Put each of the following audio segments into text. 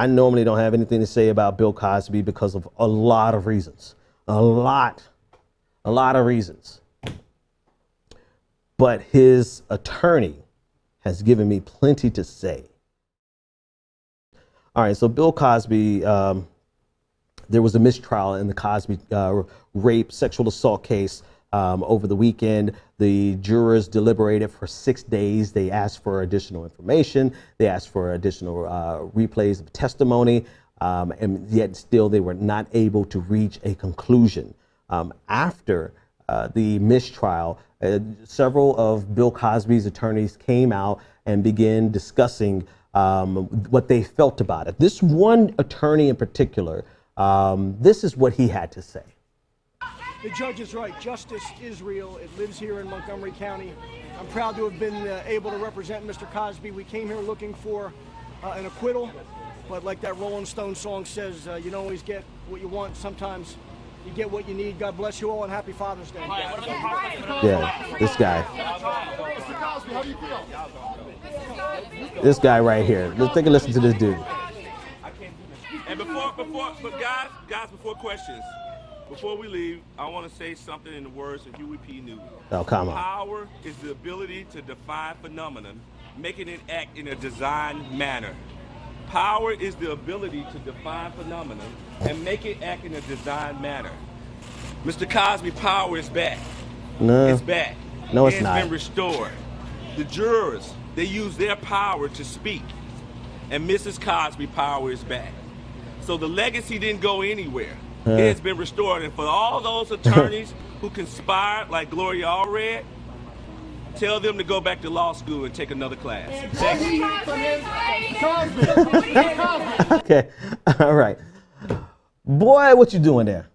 I normally don't have anything to say about Bill Cosby because of a lot of reasons. A lot of reasons. But his attorney has given me plenty to say. All right, so Bill Cosby, there was a mistrial in the Cosby rape, sexual assault case over the weekend. The jurors deliberated for 6 days. They asked for additional information. They asked for additional replays of testimony, and yet still they were not able to reach a conclusion. After the mistrial, several of Bill Cosby's attorneys came out and began discussing what they felt about it. This one attorney in particular, this is what he had to say. The judge is right. Justice is real. It lives here in Montgomery County. I'm proud to have been able to represent Mr. Cosby. We came here looking for an acquittal, but like that Rolling Stone song says, you don't always get what you want. Sometimes you get what you need. God bless you all, and happy Father's Day. Yeah, this guy. Mr. Cosby, how do you feel? This guy right here. Let's take a listen to this dude. And before questions, before we leave, I want to say something in the words of Huey P. Newton. Oh, come on. Power is the ability to define phenomenon, making it act in a designed manner. Power is the ability to define phenomenon and make it act in a designed manner. Mr. Cosby, power is back. No. It's back. No, it's not. It's been restored. The jurors, they use their power to speak. And Mrs. Cosby, power is back. So the legacy didn't go anywhere. It has been restored. And for all those attorneys who conspired, like Gloria Allred, tell them to go back to law school and take another class. Okay, all right. Boy, what you doing there?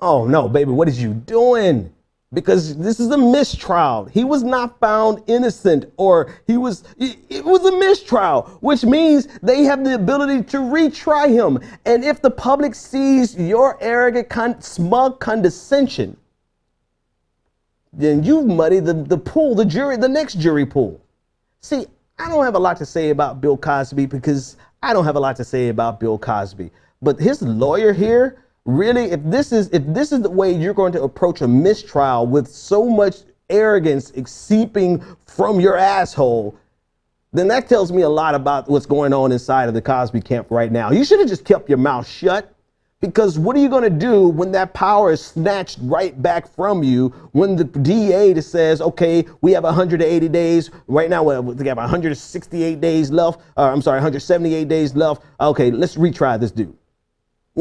Oh, no, baby, what is you doing? Because this is a mistrial. He was not found innocent, or it was a mistrial, which means they have the ability to retry him. And if the public sees your arrogant, smug condescension, then you muddy the pool, the next jury pool. See, I don't have a lot to say about Bill Cosby because I don't have a lot to say about Bill Cosby. But his lawyer here, really, if this is the way you're going to approach a mistrial with so much arrogance seeping from your asshole, then that tells me a lot about what's going on inside of the Cosby camp right now. You should have just kept your mouth shut, because what are you going to do when that power is snatched right back from you, when the DA says, okay, we have 180 days. Right now, we have 168 days left. I'm sorry, 178 days left. Okay, let's retry this dude.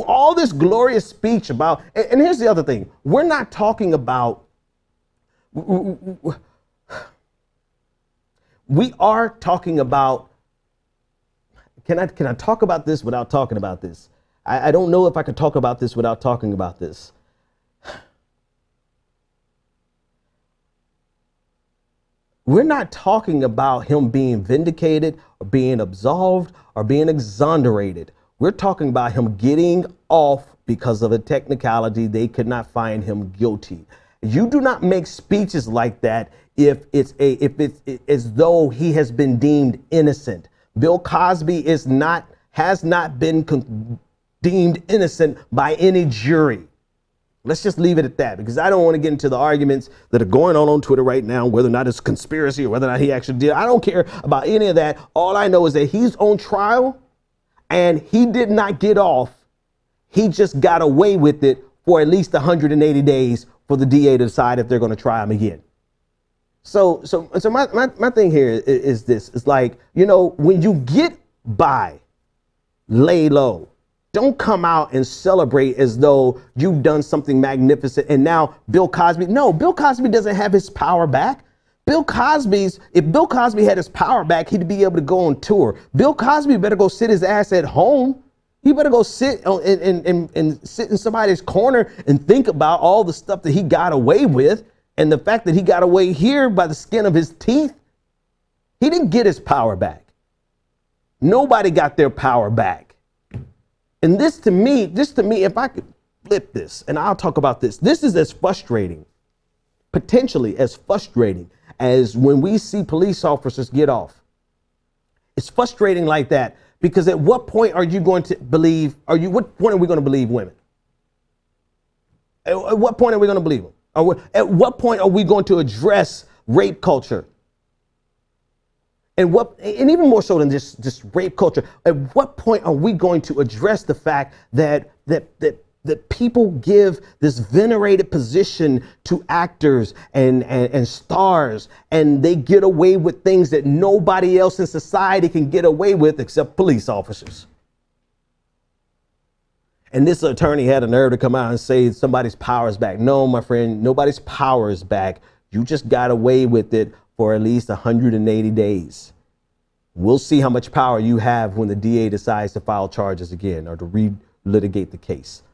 All this glorious speech about, and here's the other thing. We're not talking about, we are talking about, can I talk about this without talking about this? I don't know if I could talk about this without talking about this. We're not talking about him being vindicated or being absolved or being exonerated. We're talking about him getting off because of a technicality. They could not find him guilty. You do not make speeches like that if it's as though he has been deemed innocent. Bill Cosby has not been deemed innocent by any jury. Let's just leave it at that, because I don't want to get into the arguments that are going on Twitter right now, whether or not it's conspiracy or whether or not he actually did. I don't care about any of that. All I know is that he's on trial and he did not get off. He just got away with it for at least 180 days for the DA to decide if they're going to try him again. So my thing here is this. It's like, you know, when you get by, lay low. Don't come out and celebrate as though you've done something magnificent. And now Bill Cosby, no, Bill Cosby doesn't have his power back. If Bill Cosby had his power back, he'd be able to go on tour. Bill Cosby better go sit his ass at home. He better go sit and sit in somebody's corner and think about all the stuff that he got away with. And the fact that he got away here by the skin of his teeth. He didn't get his power back. Nobody got their power back. And this to me, if I could flip this, and I'll talk about this, this is as frustrating, potentially as frustrating as when we see police officers get off. It's frustrating like that Because at what point are you going to believe, what point are we going to believe women? At what point are we going to believe them? At what point are we going to address rape culture? And even more so than just rape culture, at what point are we going to address the fact that people give this venerated position to actors and stars, and they get away with things that nobody else in society can get away with except police officers? And this attorney had a nerve to come out and say somebody's power is back. No, my friend, nobody's power is back. You just got away with it for at least 180 days. We'll see how much power you have when the DA decides to file charges again or to relitigate the case.